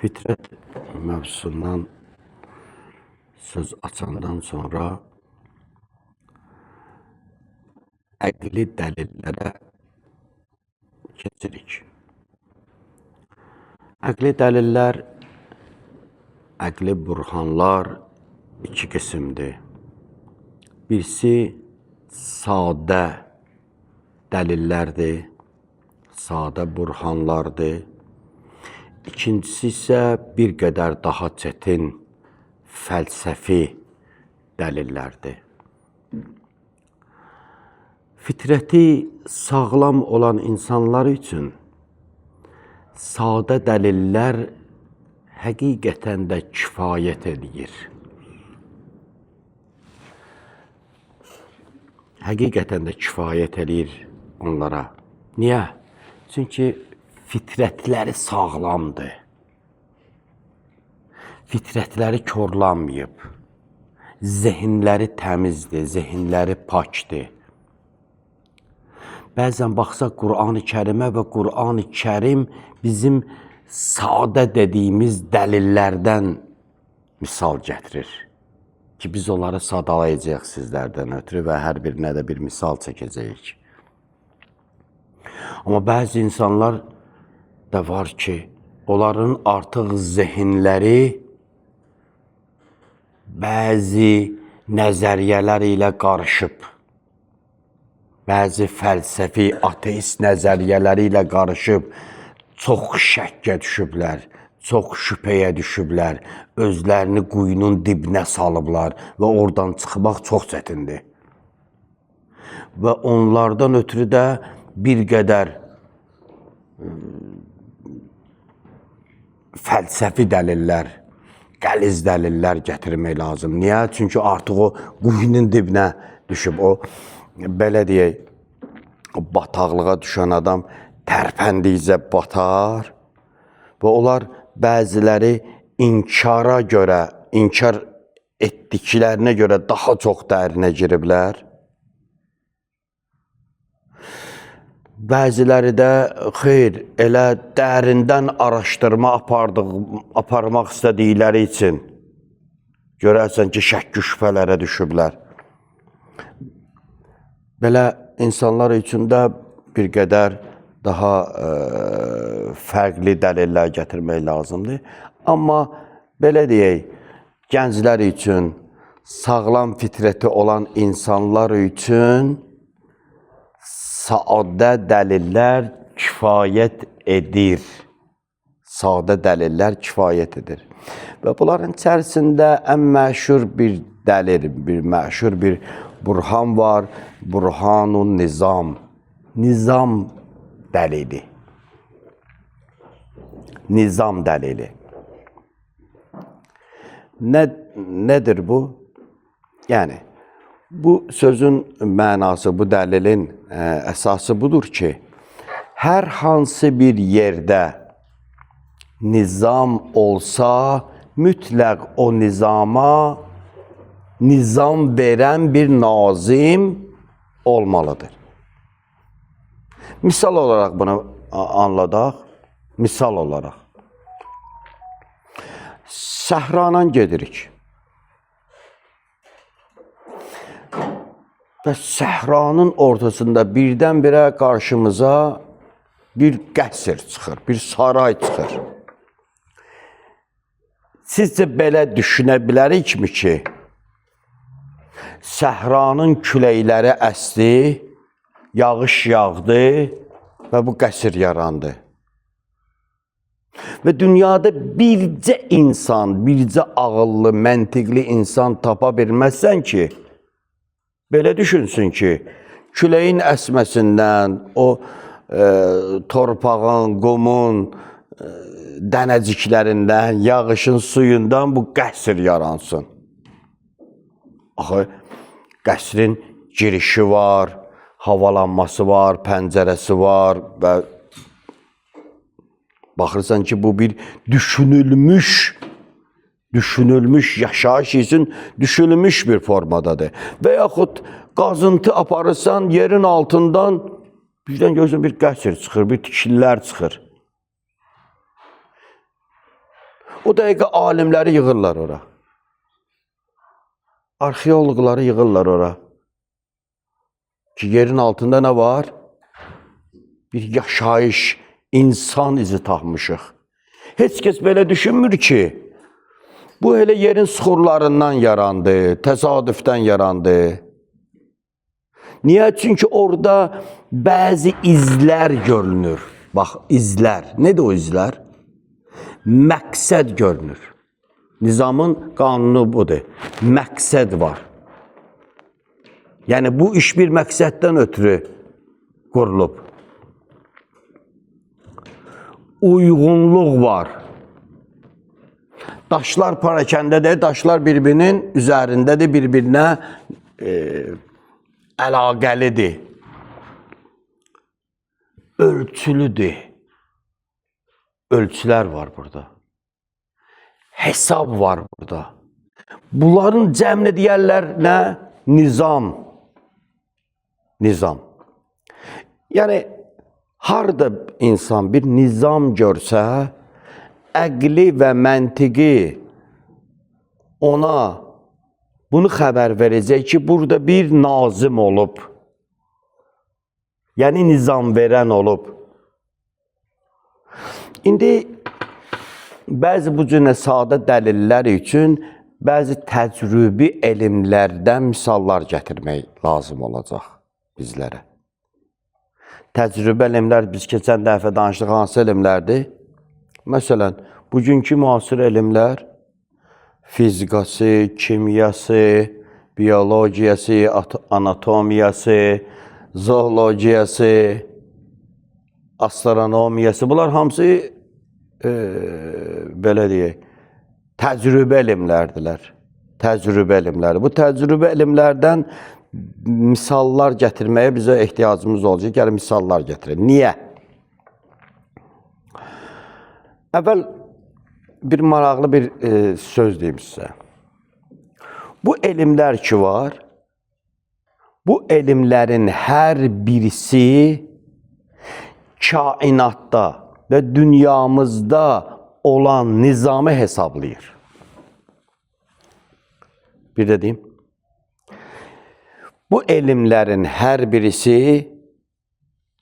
Fitrət mövzusundan söz açandan sonra əqli dəlillərə keçirik. Əqli dəlillər, əqli burhanlar iki qismdir. Birisi sadə dəlillərdir, sadə burhanlardır. İkincisi isə bir qədər daha çətin fəlsəfi dəlillərdir. Fitrəti sağlam olan insanlar üçün sadə dəlillər həqiqətən də kifayət edir. Həqiqətən də kifayət edir onlara. Niyə? Çünki fitrətləri sağlamdır. Fitrətləri korlanmayıb. Zehinləri təmizdir, zehinləri pakdır. Bəzən baxsaq Qur'an-ı Kərimə və Qur'an-ı Kərim bizim sadə dediyimiz dəlillərdən misal gətirir. Ki biz onları sadalayacaq sizlərdən ötürü və hər birinə də bir misal çəkəcəyik. Amma bəzi insanlar da var ki, onların artıq zehinləri bəzi nəzəriyyələr ilə qarışıb. Bəzi fəlsəfi, ateist nəzəriyyələri ilə qarışıb, çox şəkkə düşüblər, çox şübhəyə düşüblər, özlərini quyunun dibinə salıblar və oradan çıxmaq çox çətindir. Və onlardan ötürü də bir qədər fəlsəfi dəlillər, qəliz dəlillər gətirmək lazım. Niyə? Çünki artıq o quyunun dibinə düşüb. O, belə deyək, bataqlığa düşən adam tərpəndikcə batar və onlar bəziləri inkara görə, inkar etdiklərinə görə daha çox dərinə giriblər. Bəziləri də xeyr, elə dərindən araşdırma aparmaq istədikləri üçün görərsən ki, şəkk şübhələrə düşüblər. Belə insanlar üçün də bir qədər daha fərqli dəlillər gətirmək lazımdır. Amma belə deyək, gənclər üçün, sağlam fitrəti olan insanlar üçün sadə dəlillər kifayət edir. Sadə dəlillər kifayət edir. Və bunların içərisində ən məşhur bir dəlil, məşhur bir burhan var. Burhanun nizam. Nizam dəlili. Nizam dəlili. Nədir bu? Yəni, bu sözün mənası, bu dəlilin əsası budur ki, hər hansı bir yerdə nizam olsa, mütləq o nizama nizam verən bir nazim olmalıdır. Misal olaraq bunu anladaq. Misal olaraq. Səhradan gedirik. Və səhranın ortasında birdən-birə qarşımıza bir qəsr çıxır, bir saray çıxır. Sizcə belə düşünə bilərikmi ki, səhranın küləkləri əsdi, yağış yağdı və bu qəsr yarandı. Və dünyada bircə insan, bircə ağıllı, məntiqli insan tapa bilməzsən ki, belə düşünsün ki, küləyin əsməsindən, o torpağın, qumun, dənəciklərindən, yağışın suyundan bu qəsr yaransın. Axı, qəsrin girişi var, havalanması var, pəncərəsi var və baxırsan ki, bu bir düşünülmüş yaşayış üçün düşünülmüş bir formadadır. Və yaxud qazıntı aparırsan, yerin altından birdən görürsən bir qəsr çıxır, bir tikililər çıxır. O dəqiqə alimləri yığırlar ora. Arxeoloqları yığırlar ora. Ki, yerin altında nə var? Bir yaşayış, insan izi tapmışıq. Heç kəs belə düşünmür ki, bu elə yerin suxurlarından yarandı, təsadüfdən yarandı. Niyə? Çünki orada bəzi izlər görünür. Bax, izlər. Nədir o izlər? Məqsəd görünür. Nizamın qanunu budur. Məqsəd var. Yəni, bu iş bir məqsəddən ötürü qurulub. Uyğunluq var. Daşlar parakəndədir, daşlar bir-birinin üzərindədir, bir-birinə əlaqəlidir. Ölçülüdür. Ölçülər var burada. Hesab var burada. Bunların cəmini deyərlər nə? Nizam. Nizam. Yəni, harada insan bir nizam görsə, əqli və məntiqi ona bunu xəbər verəcək ki, burada bir nazim olub. Yəni, nizam verən olub. İndi, bəzi bu cünə sadə dəlillər üçün bəzi təcrübi elmlərdən misallar gətirmək lazım olacaq bizlərə. Təcrübə elmlər, biz keçən dəfə danışdıq, hansı elmlərdir? Məsələn, bugünkü müasir elmlər fizikası, kimyası, biyologiyası, anatomiyası, zoologiyası, astronomiyası, bunlar hamısı belə deyək, təcrübə elmlərdilər. Təcrübə elmləri. Bu təcrübə elmlərdən misallar gətirməyə bizə ehtiyacımız olacaq. Gəlin, misallar gətirək. Niyə? Əvvəl bir maraqlı bir söz deyim sizə. Bu elmlər ki var, bu elmlərin hər birisi kainatda və dünyamızda olan nizamı hesablayır. Bir də deyim. Bu elmlərin hər birisi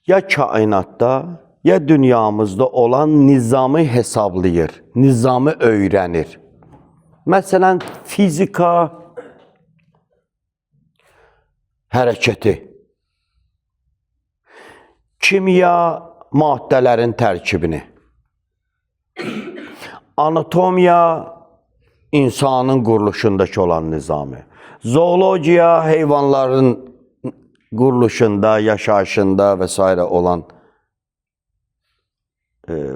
ya kainatda, ya dünyamızda olan nizamı hesablayır, nizamı öyrənir. Məsələn, fizika hərəkəti, kimya maddələrin tərkibini, anatomiya insanın quruluşundakı olan nizamı, zoologiya heyvanların quruluşunda, yaşayışında və s. olan,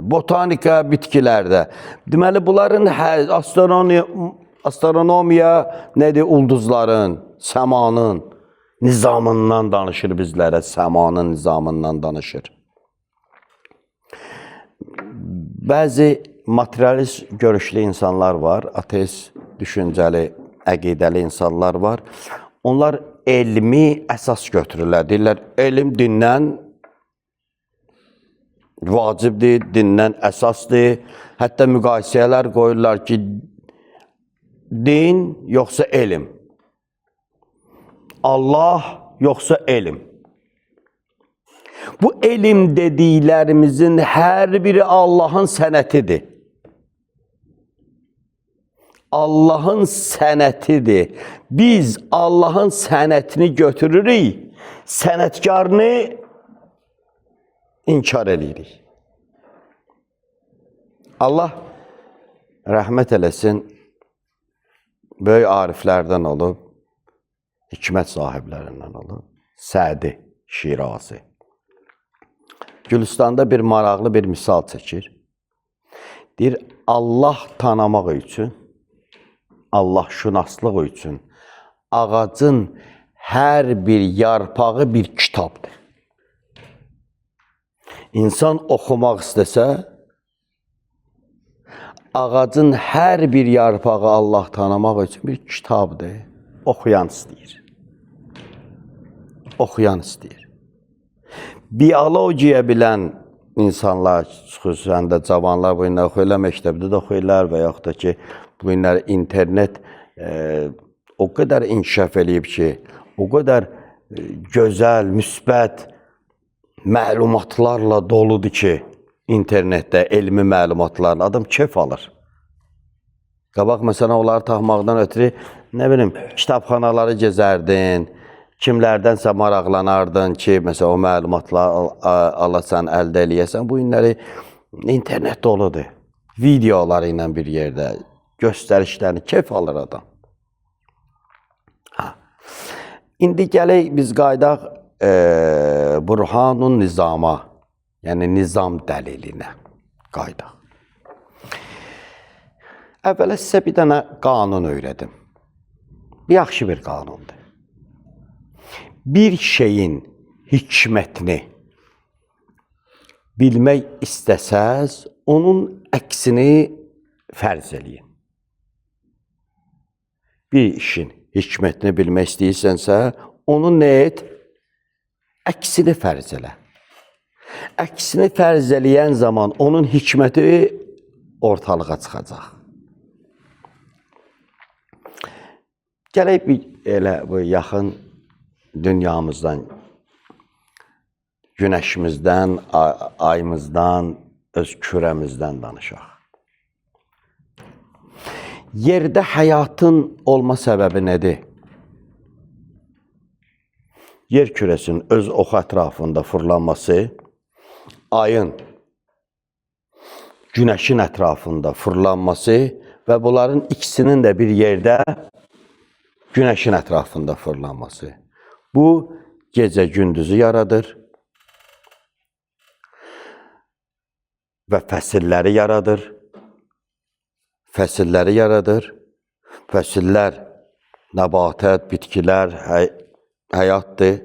botanika bitkilərdə. Deməli, bunların astronomiya nədir? Ulduzların, səmanın nizamından danışır bizlərə, səmanın nizamından danışır. Bəzi materialist görüşlü insanlar var, ateist düşüncəli, əqidəli insanlar var. Onlar elmi əsas götürürlər. Deyirlər, elm dindən vacibdir, dindən əsasdır. Hətta müqayisələr qoyurlar ki, din yoxsa elm. Allah yoxsa elm. Bu elm dediklərimizin hər biri Allahın sənətidir. Allahın sənətidir. Biz Allahın sənətini götürürük, sənətkarını inkar edirik. Allah rəhmət eləsin, böyük ariflərdən olub, hikmət sahiblərindən olub, Sədi Şirazi. Gülüstanda bir maraqlı bir misal çəkir. Deyir, Allah tanımaq üçün, Allah şünaslıq üçün ağacın hər bir yarpağı bir kitabdır. İnsan oxumaq istəsə, ağacın hər bir yarpağı Allah tanımaq üçün bir kitabdır. Oxuyan istəyir. Oxuyan istəyir. Biyologiya bilən insanlar, xüsusən də cavanlar bu günlər oxuyurlar, məktəbdə də oxuyurlar və yaxud da ki, bu günlər internet o qədər inkişaf eləyib ki, o qədər gözəl, müsbət məlumatlarla doludur ki, internetdə elmi məlumatlarla adam keyf alır. Qabaq məsələn onları taxmaqdan ötürü, nə bilim, kitabxanaları gezərdin, kimlərdənsə maraqlanardın ki, məsələn o məlumatları alasan, əldə eləyəsən. Bu günləri internet doludur. Videoları ilə bir yerdə göstərişlərini keyf alır adam. İndi gələk biz qaydaq Burhanun Nizama, yəni nizam dəlilinə qaydaq. Əvvələ sizə bir dənə qanun öyrədim. Yaxşı bir qanundur. Bir şeyin hikmətini bilmək istəsəz, onun əksini fərz eləyin. Bir işin hikmətini bilmək istəyirsənsə, onun nə et? Əksini fərz elə. Əksini fərz eləyən zaman onun hikməti ortalığa çıxacaq. Gələk bir elə bu yaxın dünyamızdan, günəşimizdən, ayımızdan, öz kürəmizdən danışaq. Yerdə həyatın olma səbəbi nədir? Yer kürəsinin öz oxu ətrafında fırlanması, ayın, günəşin ətrafında fırlanması və bunların ikisinin də bir yerdə günəşin ətrafında fırlanması. Bu, gecə-gündüzü yaradır və fəsilləri yaradır. Fəsilləri yaradır. Fəsillər, nəbatət, bitkilər, həyatdır.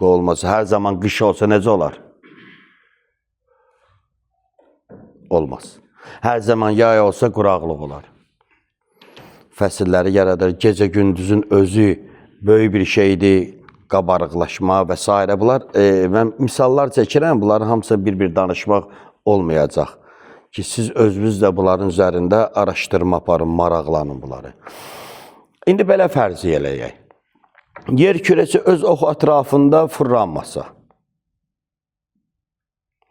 Bu olmasa, hər zaman qış olsa necə olar? Olmaz. Hər zaman yay olsa quraqlıq olar. Fəsilləri yaradır. Gecə-gündüzün özü böyük bir şeydir. Qabarıqlaşma və s. Bunlar, mən misallar çəkirəm, bunların hamısı bir-bir danışmaq olmayacaq. Ki, siz özünüz də bunların üzərində araşdırma aparın, maraqlanın bunları. İndi belə fərzi eləyək. Yer kürəsi öz oxu ətrafında fırlanmasa,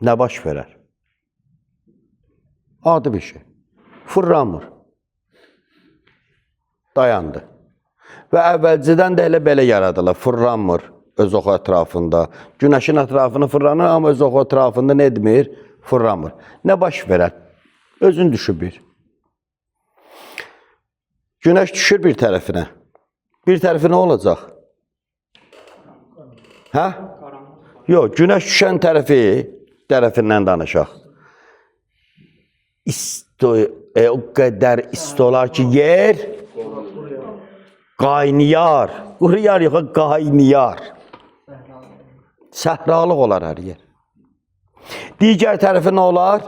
nə baş verər? Adi bir şey. Fırlanmır. Dayandı. Və əvvəlcədən də elə belə yaradılır. Fırlanmır öz oxu ətrafında. Günəşin ətrafını fırlanır, amma öz oxu ətrafında nə etmir? Fırlanmır. Nə baş verər? Özün düşür bir. Günəş düşür bir tərəfinə. Bir tərəfi nə olacaq? Hə? Yox, günəş düşən tərəfindən danışaq. O qədər isti olar ki, yer qaynayar. Quruyar yox, qaynayar. Səhralıq olar hər yer. Digər tərəfi nə olar?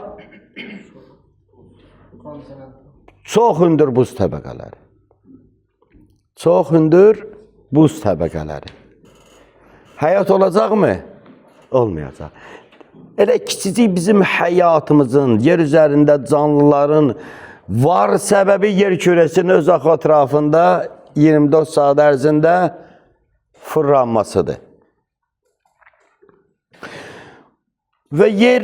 Çox hündür buz təbəqələri. Çox hündür buz təbəqələri. Həyat olacaqmı? Olmayacaq. Elə kiçicik bizim həyatımızın, yer üzərində canlıların var səbəbi yer kürəsinin öz axı ətrafında 24 saat ərzində fırlanmasıdır. Və yer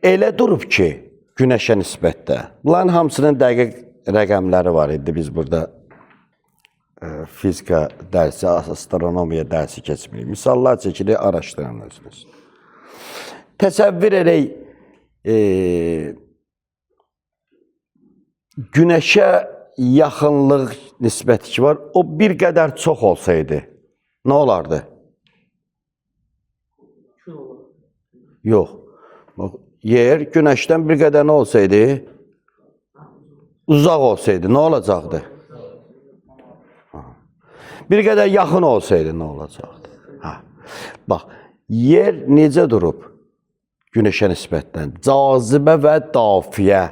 elə durub ki, günəşə nisbətdə. Bunların hamısının dəqiq rəqəmləri var idi. Biz burada fizika dərsi, astronomiya dərsi keçmirik. Misallar çəkilir, araşdırın özünüz. Təsəvvür edək, günəşə yaxınlıq nisbəti ki var, o bir qədər çox olsaydı, nə olardı? Yox. Yer günəşdən bir qədər nə olsaydı? Uzaq olsaydı, nə olacaqdı? Bir qədər yaxın olsaydı, nə olacaqdı? Bax, yer necə durub? Günəşə nisbətdən. Cazibə və dafiyə.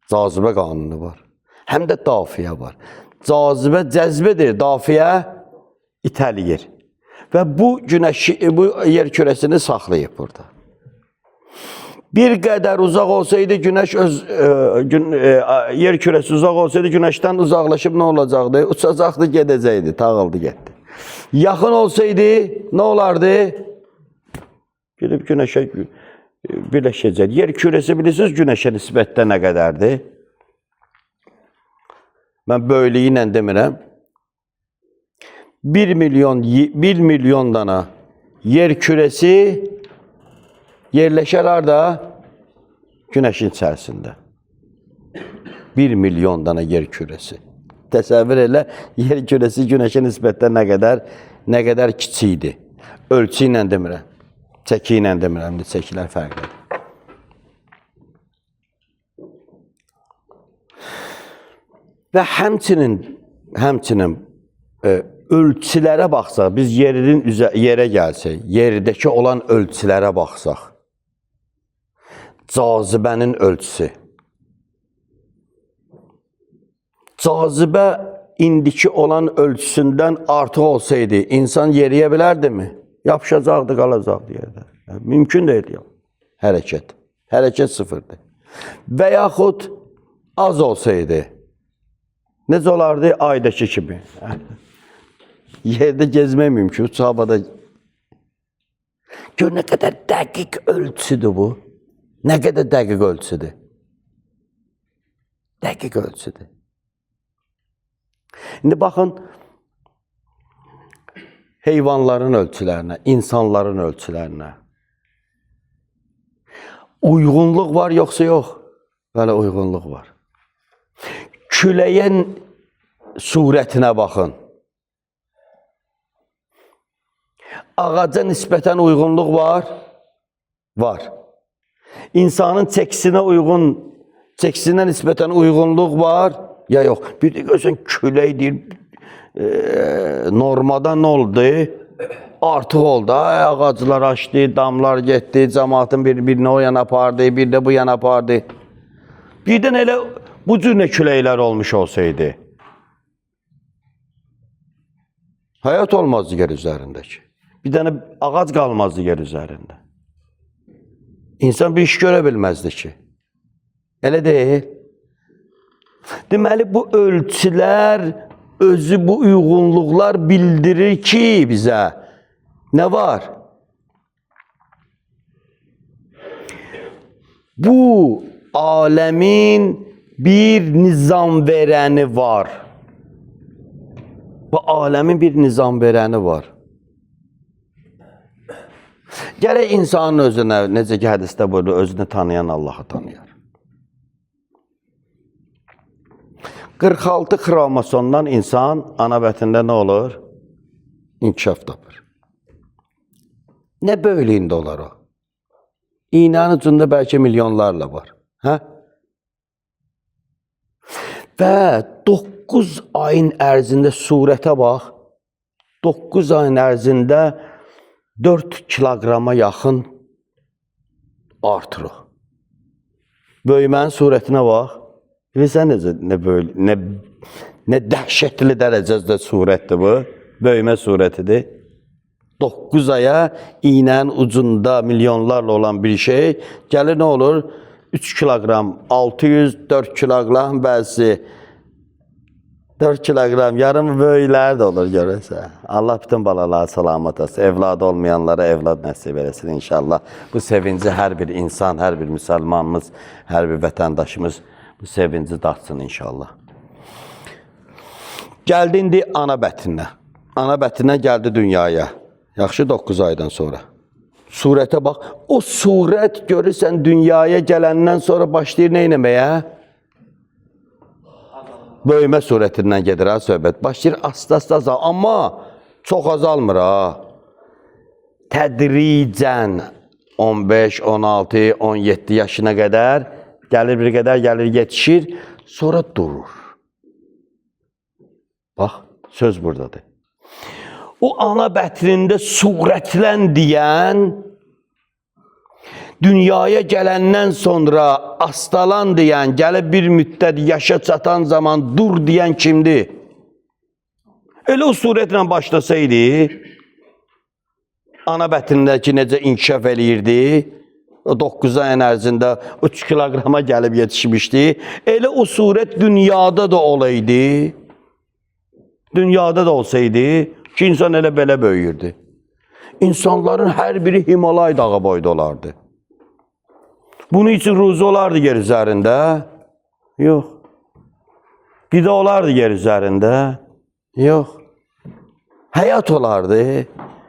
Cazibə qanunu var. Həm də dafiyə var. Cazibə cəzbədir, dafiyə itəliyir. və bu bu yer kürəsini saxlayıb burada. Bir qədər uzaq olsaydı günəş yer kürəsi uzaq olsaydı günəşdən uzaqlaşıb nə olacaqdı? Uçacaqdı, gedəcəkdi, tağıldı, getdi. Yaxın olsaydı nə olardı? Gedib günəşə birləşəcək. Yer kürəsi bilirsiniz günəşə nisbətdə nə qədərdir? Mən böyüklüyü ilə demirəm. 1 milyon dana yer kürəsi yerləşər da günəşin içərisində. 1 milyon dana yer kürəsi. Təsəvvür elə, yer kürəsi günəşə nisbətdə nə qədər kiçikdir. Ölçü ilə demirəm, çəki ilə demirəm, çəkilər fərqlidir. Və həmçinin ölçülərə baxsaq, biz yerə gəlsək, yerdəki olan ölçülərə baxsaq, cazibənin ölçüsü. Cazibə indiki olan ölçüsündən artıq olsaydı, insan yeriyə bilərdimi? Yapışacaqdı, qalacaqdı yerdə. Mümkün deyil. Hərəkət. Hərəkət sıfırdır. Və yaxud az olsaydı, necə olardı? Aydakı kimi. Yerdə gezmək mümkün, havada. Gör, nə qədər dəqiq ölçüdür bu. Nə qədər dəqiq ölçüdür. Dəqiq ölçüdür. İndi baxın, heyvanların ölçülərinə, insanların ölçülərinə. Uyğunluq var, yoxsa yox? Bəli, uyğunluq var. Küləyin surətinə baxın. Ağaca nisbətən uyğunluq var? Var. İnsanın çəkisinə nisbətən uyğunluq var? Ya yox. Bir də görsən, külək deyir, normadan nə oldu? Artıq oldu. Ağaclar açdı, damlar getdi, cəmaatın birini o yana apardı, bir də bu yana apardı. Birdən elə bu cür nə küləklər olmuş olsaydı, həyat olmazdı yer üzərindəki. Bir dənə ağac qalmazdı yer üzərində. İnsan bir iş görə bilməzdi ki. Elə deyil. Deməli, bu ölçülər, özü bu uyğunluqlar bildirir ki, bizə nə var? Bu aləmin bir nizam verəni var. Bu aləmin bir nizam verəni var. Gərək insanın özünə, necə ki hədisdə buyurur, özünü tanıyan Allahı tanıyar. 46 xromosomdan insan ana bətində nə olur? İnkişaf tapır. Nə böyüklüyündə olar o? İynənin ucunda bəlkə milyonlarla var. Hə? Və 9 ayın ərzində surətə bax, 9 ayın ərzində 4 kiloqrama yaxın artır o. Böyümənin surətinə bax. Bilirsən nə dəhşətli dərəcədə surətdir bu? Böyümə surətidir. 9 aya iynənin ucunda milyonlarla olan bir şey gəlir nə olur? 3 kiloqram, 600, 4 kiloqram, bəzi 4 kiloqram, yarım böyüklər də olur görürsə. Allah bütün balaları salamat olsun. Evladı olmayanlara evlad nəsib eləsin inşallah. Bu sevinci hər bir insan, hər bir müsəlmanımız, hər bir vətəndaşımız bu sevinci datsın inşallah. Gəldi indi ana bətinə. Ana bətinə gəldi dünyaya. Yaxşı 9 aydan sonra. Surətə bax. O surət görürsən dünyaya gələndən sonra başlayır nə eləməyə? Böyümə surətindən gedir ha söhbət. Başlayır asta-asta azal. Amma çox azalmır ha. Tədricən 15, 16, 17 yaşına qədər gəlir bir qədər, gəlir yetişir, sonra durur. Bax, söz buradadır. O ana bətrində surətlən deyən, dünyaya gələndən sonra astalan deyən, gəlib bir müddət yaşa çatan zaman dur deyən kimdir? Elə o surətlə başlasaydı, ana bətnindəki necə inkişaf eləyirdi, o 9 ayın ərzində 3 kiloqrama gəlib yetişmişdi. Elə o surət dünyada da olaydı. Dünyada da olsaydı ki, insan elə belə böyüyürdü. İnsanların hər biri Himalay dağı boyda olardı. Bunun için ruzu olardı yer üzərində? Yox. Qida olardı yer üzərində? Yox. Həyat olardı?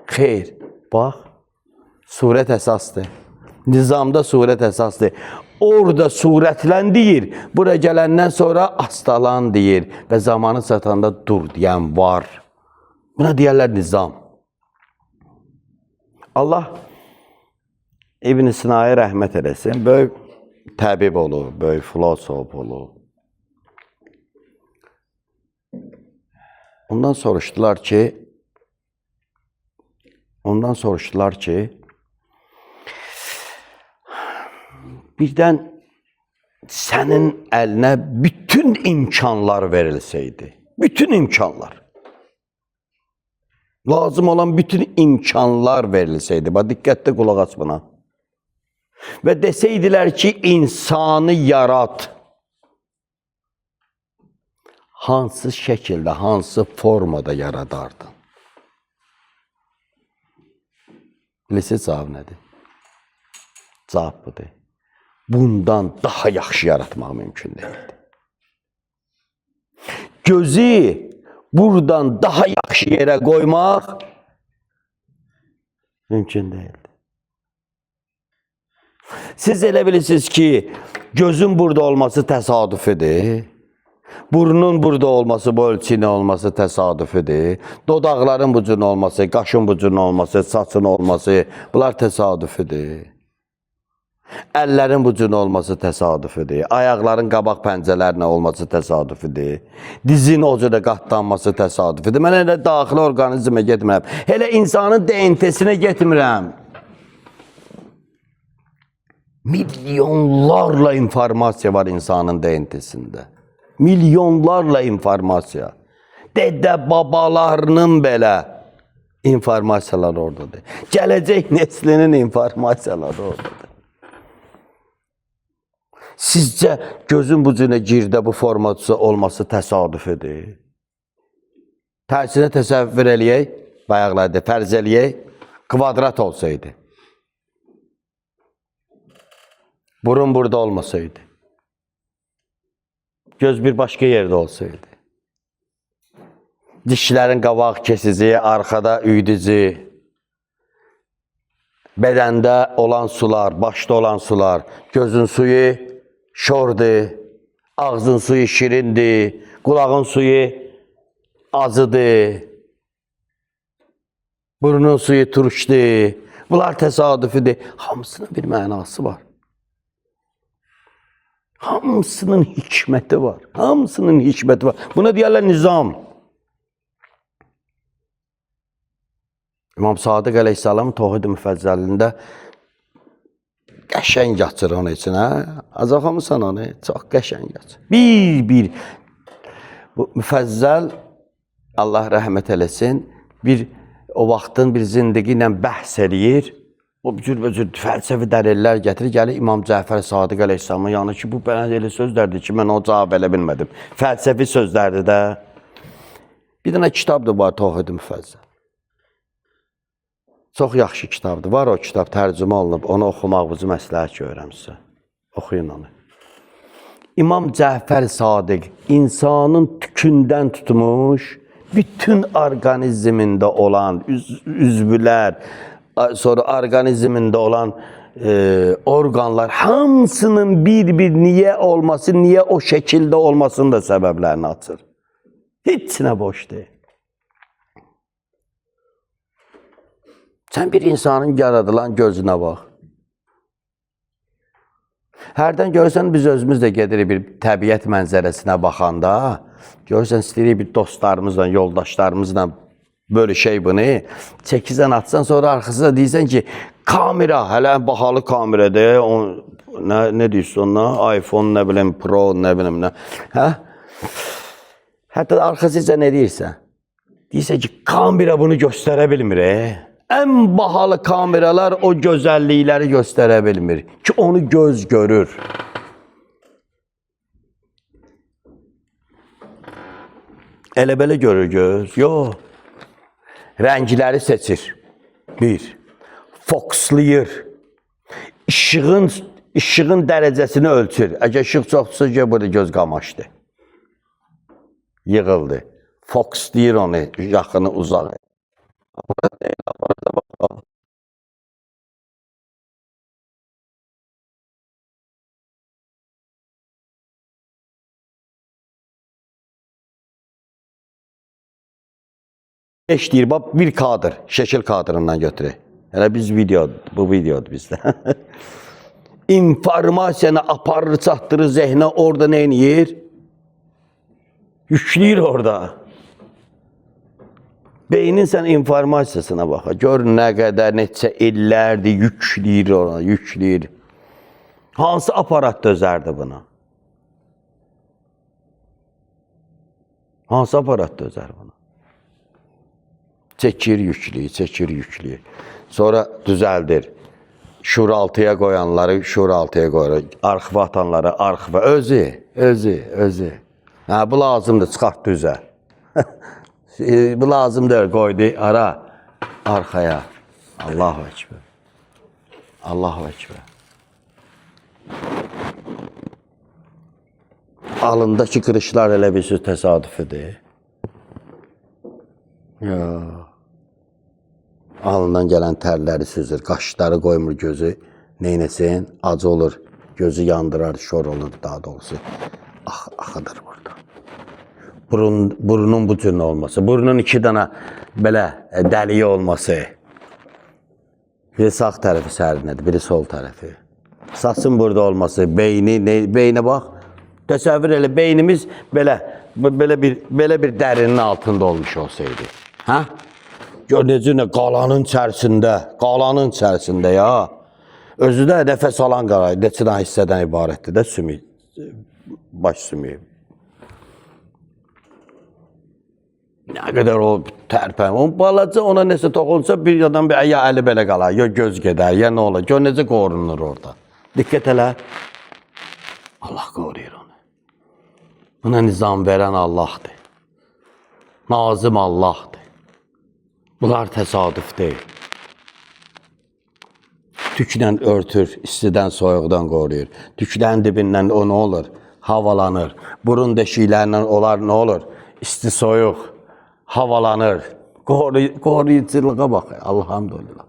Xeyr. Bax, surət əsasdır. Nizamda surət əsasdır. Orada surətlən deyir, bura gələndən sonra astalan deyir və zamanı çatanda dur deyən var. Buna deyərlər nizam. Allah İbn Sina'ya rəhmət eləsin. Böyük təbib olur, böyük filosof olur. Ondan soruşdular ki, birdən sənin əlinə bütün imkanlar verilsəydi, bütün imkanlar, lazım olan bütün imkanlar verilsəydi, bax, diqqətli qulaq as buna, və desəydilər ki, insanı yarat, hansı şəkildə, hansı formada yaradardın? Bilirsiniz cavab nədir? Cavab budur. Bundan daha yaxşı yaratmaq mümkün deyildi. Gözü buradan daha yaxşı yerə qoymaq mümkün deyildi. Siz elə bilirsiniz ki, gözün burada olması təsadüfidir. Burnun burada olması, bu ölçünün olması təsadüfidir. Dodaqların bu cür olması, qaşın bu cür olması, saçın olması, bunlar təsadüfidir. Əllərin bu cür olması təsadüfidir. Ayaqların qabaq pəncələrinə olması təsadüfidir. Dizin o cürə qatlanması təsadüfidir. Mən elə daxili orqanizmə getmirəm. Elə insanın DNT-sinə getmirəm. Milyonlarla informasiya var insanın DNT-sində. Milyonlarla informasiya. Dədə babalarının belə informasiyaları oradadır. Gələcək neslinin informasiyaları oradadır. Sizcə gözün bu cürə girdə bu formatı olması təsadüfidir? Tərsinə təsəvvür eləyək, bayaqlarda fərz eləyək, kvadrat olsaydı. Burun burada olmasaydı. Göz bir başqa yerdə olsaydı. Dişlərin qabaq kesici, arxada üydücü, bədəndə olan sular, başda olan sular, gözün suyu şordur, ağzın suyu şirindir, qulağın suyu acıdır, burnun suyu turşdur. Bunlar təsadüfidir. Hamısının bir mənası var. Hamısının hikməti var. Hamısının hikməti var. Buna deyərlər nizam. İmam Sadiq əleyhissalamın Tohid-i Müfəzzəlində qəşəng açır onun içinə. Azaxamısan onu, çox qəşəng açır. Bir. Bu Müfəzzəl, Allah rəhmət eləsin, o vaxtın bir zindigi ilə bəhs eləyir. O cür fəlsəfi dəlillər gətirir, gəlir İmam Cəfər Sadiq əleyhissalamın yanı ki, bu belə elə sözlərdir ki, mən o cavab elə bilmədim. Fəlsəfi sözlərdir də. Bir dənə kitabdır var, Tohid-i Müfəzzəl. Çox yaxşı kitabdır. Var o kitab tərcümə olunub, onu oxumağınızı məsləhət görürəm sizə. Oxuyun onu. İmam Cəfər Sadiq insanın tükündən tutmuş, bütün orqanizmində olan üzvlər, sonra orqanizmində olan orqanlar hamısının bir niyə olması, niyə o şəkildə olmasının da səbəblərini açır. Heç nə boş deyil. Sən bir insanın yaradılan gözünə bax. Hərdən görürsən, biz özümüz də gedirik bir təbiət mənzərəsinə baxanda, görürsən, istəyirik bir dostlarımızla, yoldaşlarımızla bölüşək bunu, çəkizən atsan, sonra arxasında deyirsən ki, kamera, hələ bahalı kameradır, nə deyirsən ona, iPhone, nə biləm, Pro, nə biləm, nə, hə? Hətta arxasında nə deyirsən? Deyirsən ki, kamera bunu göstərə bilmir, Ən bahalı kameralar o gözəllikləri göstərə bilmir ki, onu göz görür. Elə belə görür göz? Yox. Rəngləri seçir. Bir. Fokuslayır. İşığın dərəcəsini ölçür. Əgər işıq çoxdursa, burada göz qamaşdı. Yığıldı. Fokuslayır onu, yaxını, uzağı. Deyir, bax, bir kadr, şəkil kadrından götürək. Hələ biz bu videodur bizdə. İnformasiyanı aparır, çatdırır zehnə, orada nə edir? Yükləyir orada. Beynin sən informasiyasına bax. Gör nə qədər, neçə illərdir yükləyir ona, yükləyir. Hansı aparat dözərdi buna? Hansı aparat dözər buna? Çəkir, yükləyir, çəkir, yükləyir. Sonra düzəldir. Şuraltıya qoyanları şuraltıya qoyur. Arxiva atanları arxiva. Özü. Hə, bu lazımdır, çıxart düzəl. Bu lazımdır, qoydu ara, arxaya. Allahu Ekber. Allahu Ekber. Alındakı qırışlar elə bir söz təsadüfüdür. Yox. Alından gələn tərləri süzür, qaşları qoymur gözü. Neynəsin? Acı olur, gözü yandırar, şor olur daha doğrusu. Axıdır burada. Burnun bu cür olması, burnun iki dana belə dəliyi olması. Biri sağ tərəfi sərinədir, biri sol tərəfi. Saçın burada olması, beyninə bax. Təsəvvür elə, beynimiz belə bir dərinin altında olmuş olsaydı. Hə? Gör necə qalanın içərisində ya. Özü də nəfəs alan qarayı, neçədən hissədən ibarətdir də sümük, baş sümüyü. Nə qədər o tərpən, o balaca ona nəsə toxunsa bir adam ya əli belə qalar, ya göz gedər, ya nə olar. Gör necə qorunur orada. Diqqət elə. Allah qoruyur onu. Buna nizam verən Allahdır. Nazım Allahdır. Bunlar təsadüf deyil. Tüklə örtür, istidən, soyuqdan qoruyur. Tüklərin dibindən o nə olur? Havalanır. Burun deşiklərindən onlar nə olur? İsti, soyuq, havalanır. Qoruyuculuğa bax. Elhamdülillah.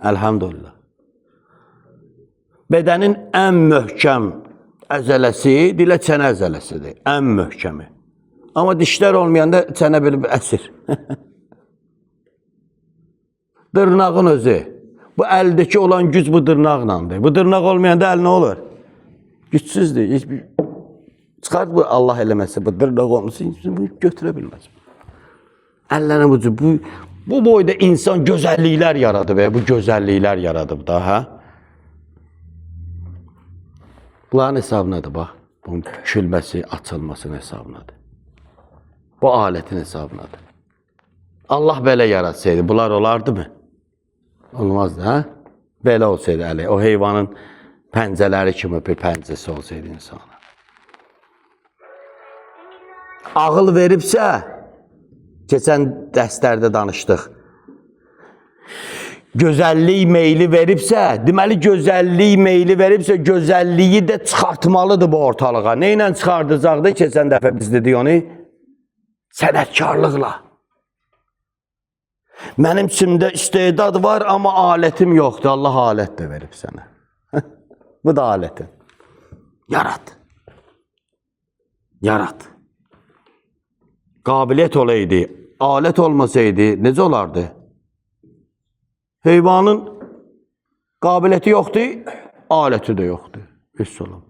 Elhamdülillah. Bədənin ən möhkəm əzələsi dilə çənə əzələsidir. Ən möhkəmi. Amma dişlər olmayanda çənə bir əsir. Dırnağın özü. Bu əldəki olan güc bu dırnaqlandır. Bu dırnaq olmayanda əl nə olur? Gücsüzdür. Çıxar bu Allah eləməsə, bu dırnaq olmasa bunu götürə bilməz. Əllərin ucu, bu boyda insan gözəlliklər yaradıb, bu gözəlliklər yaradıb da, hə? Bunların hesabınadır, bax. Bunun külməsi, açılmasının hesabınadır. Bu alətin hesabınadır. Allah belə yaratsaydı, bunlar olardı mı? Olmazdı, hə? Belə olsaydı əli, o heyvanın pəncələri kimi bir pəncəsi olsaydı insana. Ağıl veribsə, keçən dərslərdə danışdıq. Gözəllik meyli veribsə, deməli gözəllik meyli veribsə, gözəlliyi də çıxartmalıdır bu ortalığa. Nə ilə çıxardacaqdı? Keçən dəfə biz dedik onu? Sənətkarlıqla. Mənim içimdə istedad var, amma alətim yoxdur. Allah alət də verib sənə. Bu da alətin. Yarat. Yarat. Qabiliyyət olaydı, alət olmasaydı, necə olardı? Heyvanın qabiliyyəti yoxdur, aləti də yoxdur. Hiss olun.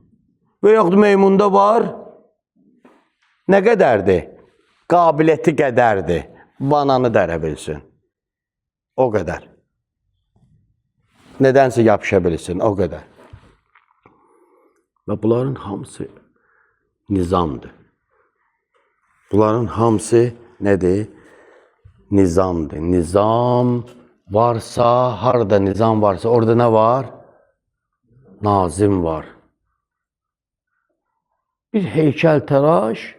Və yoxdur, meymunda var. Nə qədərdir? Qabiliyyəti qədərdir. Bananı dərə bilsin. O qədər. Nədənsə yapışa bilsin, o qədər. Və bunların hamısı nizamdır. Bunların hamısı nədir? Nizamdır. Nizam varsa, harda nizam varsa, orada ne var? Nazim var. Bir heykeltıraş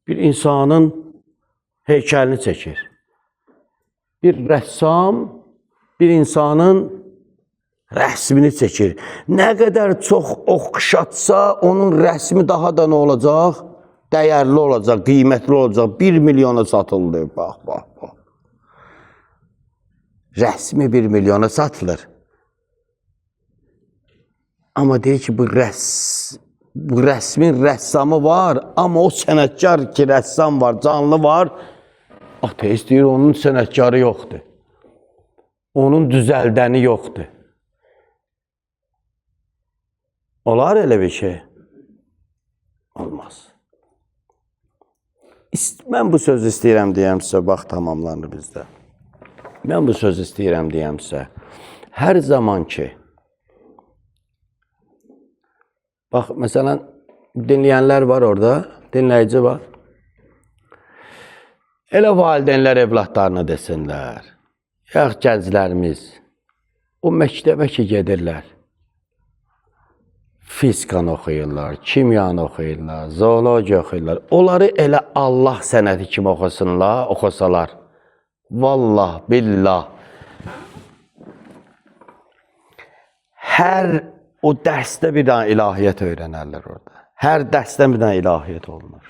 bir insanın heykelini çəkir. Bir rəssam bir insanın rəsmini çəkir. Nə qədər çox oxşatsa, onun rəsmi daha da nə olacaq? Dəyərli olacaq, qiymətli olacaq. 1 milyona satıldı. Bax, bax, bax. Rəsmi 1 milyona satılır. Amma deyir ki, bu rəsmin rəssamı var, amma o sənətkar ki, rəssam var, canlı var, ateist deyir, onun sənətkarı yoxdur. Onun düzəldəni yoxdur. Olar elə bir şey? Olmaz. Mən bu sözü istəyirəm deyəm sizə, bax tamamlanır bizdə. Mən bu sözü istəyirəm deyəm sizə. Hər zaman ki, bax, məsələn, dinləyənlər var orada, dinləyici var. Elə valideynlər evlatlarına desinlər, yax gənclərimiz, o məktəbə ki gedirlər, fizikanı oxuyurlar, kimyanı oxuyurlar, zoologiya oxuyurlar. Onları elə Allah sənəti kimi oxusalar, vallah, billah, hər o dərsdə bir dənə ilahiyyat öyrənərlər orada. Hər dərsdə bir dənə ilahiyyat olunur.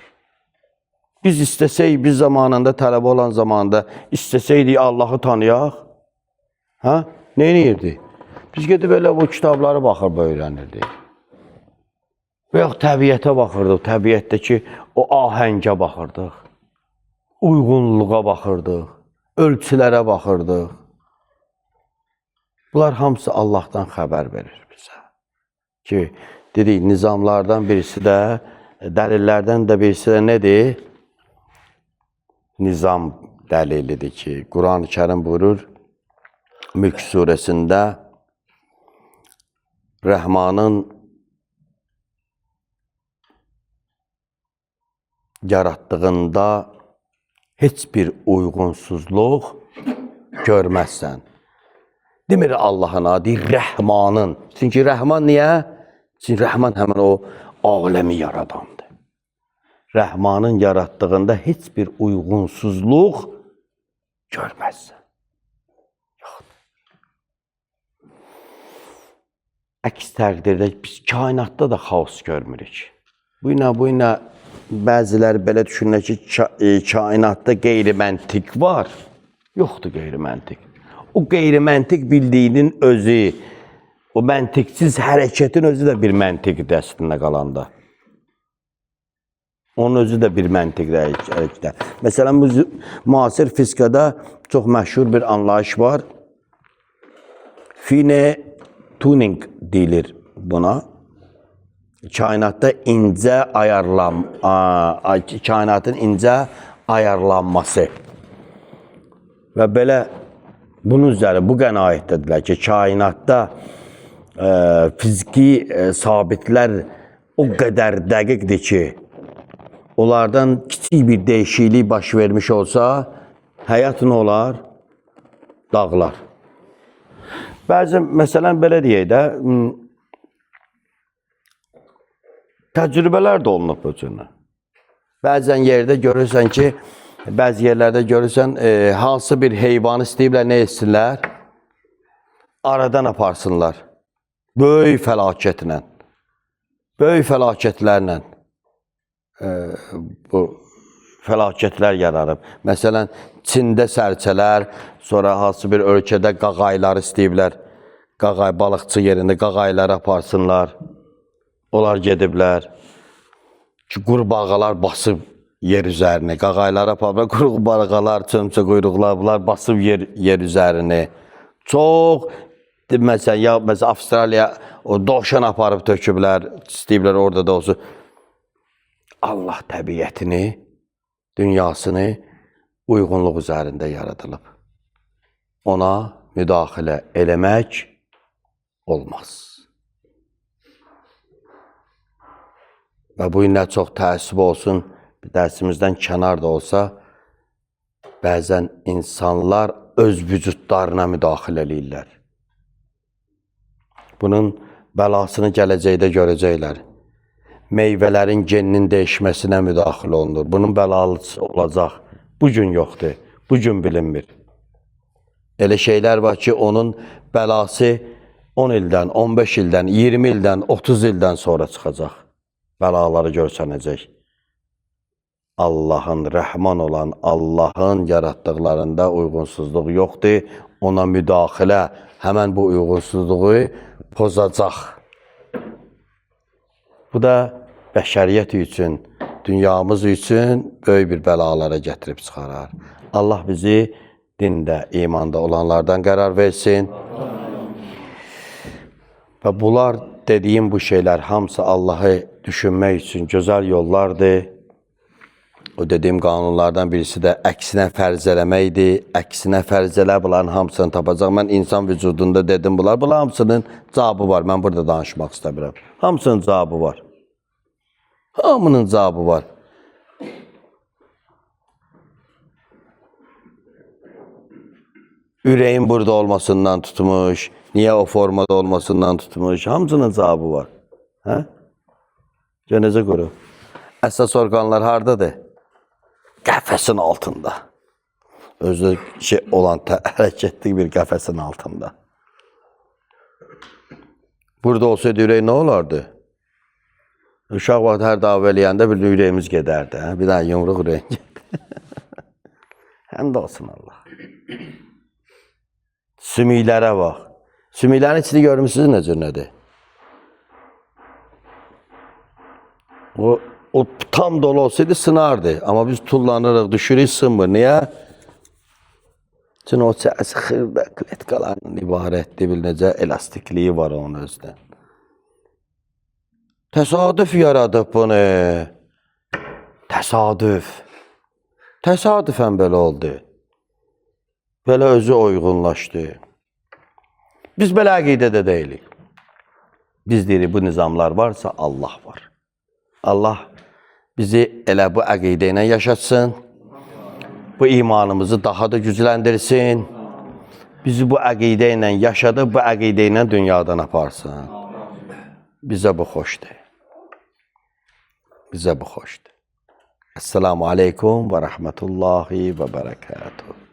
Biz istəsək, biz zamanında, tələbə olan zamanında istəsəydik Allahı tanıyaq, nə edirdik? Biz gedib elə bu kitabları baxıb öyrənirdik. Və yox, təbiətə baxırdıq, təbiətdəki o ahəngə baxırdıq, uyğunluğa baxırdıq, ölçülərə baxırdıq. Bunlar hamısı Allahdan xəbər verir bizə. Ki, dedik, nizamlardan birisi də, dəlillərdən də birisi də nədir? Nizam dəlilidir ki, Quran-ı Kərim buyurur, Mülk surəsində Rəhmanın yaratdığında heç bir uyğunsuzluq görməzsən. Demir Allahın adı, Rəhmanın. Çünki Rəhman niyə? Çünki Rəhman həmin o aləmi yaradandır. Rəhmanın yaratdığında heç bir uyğunsuzluq görməzsən. Əks təqdirdə biz kainatda da xaos görmürük. Bu ilə bəziləri belə düşünür ki, kainatda qeyri-məntiq var. Yoxdur qeyri-məntiq. O qeyri-məntiq bildiyinin özü, o məntiqsiz hərəkətin özü də bir məntiqdir əslində qalanda. Onun özü də bir məntiqdir hərəkətdə. Məsələn, müasir fizikada çox məşhur bir anlayış var. Fine tuning deyilir buna. Kainatda kainatın incə ayarlanması. Və belə bunun üzəri, bu qənaətdədirlər ki, kainatda fiziki sabitlər o qədər dəqiqdir ki, onlardan kiçik bir dəyişiklik baş vermiş olsa, həyat nə olar? Dağlar. Bəzən, məsələn, belə deyək də, təcrübələr də olunub bu cürlə. Bəzən yerdə görürsən ki, bəzi yerlərdə görürsən, hansı bir heyvanı istəyiblər, nə etsinlər? Aradan aparsınlar. Böyük fəlakətlə, böyük fəlakətlərlə bu fəlakətlər yaranıb. Məsələn, Çində sərçələr, sonra hansı bir ölkədə qağayları istəyiblər, balıqçı yerində qağayları aparsınlar. Onlar gediblər ki, qurbağalar basıb yer üzərini, qağayları aparıblar, qurbağalar, çömçə quyruqlar, bunlar basıb yer üzərini. Çox, məsələn, Avstraliya dovşan aparıb töküblər, istəyiblər orada da olsun. Allah təbiətini, dünyasını uyğunluq üzərində yaradılıb. Ona müdaxilə eləmək olmaz. Və bu nə çox təəssüb olsun, dərsimizdən kənar da olsa, bəzən insanlar öz vücudlarına müdaxilə eləyirlər. Bunun bəlasını gələcəkdə görəcəklər. Meyvələrin geninin dəyişməsinə müdaxilə olunur. Bunun bəlalısı olacaq. Bu gün yoxdur. Bu gün bilinmir. Elə şeylər var ki, onun bəlası 10 ildən, 15 ildən, 20 ildən, 30 ildən sonra çıxacaq. Bəlaları görsənəcək. Allahın, rəhman olan Allahın yaratdıqlarında uyğunsuzluq yoxdur. Ona müdaxilə həmən bu uyğunsuzluğu pozacaq. Bu da bəşəriyyət üçün, dünyamız üçün böyük bir bəlalara gətirib çıxarar. Allah bizi dində, imanda olanlardan qərar versin. Və bunlar, dediyim bu şeylər hamısı Allahı düşünmək üçün gözəl yollardır. O dediyim qanunlardan birisi də əksinə fərz eləməkdir. Əksinə fərz elə bunların hamısını tapacaq. Mən insan vücudunda dedim bunlar. Bunlar hamısının cavabı var. Mən burada danışmaq istəmirəm. Hamısının cavabı var. Hamının cavabı var. Ürəyin burada olmasından tutmuş, niyə o formada olmasından tutmuş, hamısının cavabı var. Hə? Necə quru? Əsas orqanlar haradadır? Qəfəsin altında. Özü olan hərəkətli bir qəfəsin altında. Burada olsaydı ürək nə olardı? Uşaq vaxt hər dava eləyəndə bir ürəyimiz gedərdi. Bir dənə yumruq ürəyin gedərdi. Həmd olsun Allah. Sümüklərə bax. Sümüklərin içini görmüşsünüz necə nədir? O tam dolu olsaydı sınardı. Amma biz tullanırıq, düşürük, sınmır. Niyə? Çünki o çəsi xırda kletkalarının ibarətdir. Bir necə elastikliyi var onun özündə. Təsadüf yaradıb bunu. Təsadüf. Təsadüfən belə oldu. Belə özü uyğunlaşdı. Biz belə əqidədə deyilik. Biz deyirik, bu nizamlar varsa Allah var. Allah bizi elə bu əqidə ilə yaşatsın. Bu imanımızı daha da gücləndirsin. Bizi bu əqidə ilə yaşadı, bu əqidə ilə dünyadan aparsın. Bizə bu xoşdur. Bizə bu xoşdur. Esselamu aleykum və rəhmətullahi və bərəkatuhu.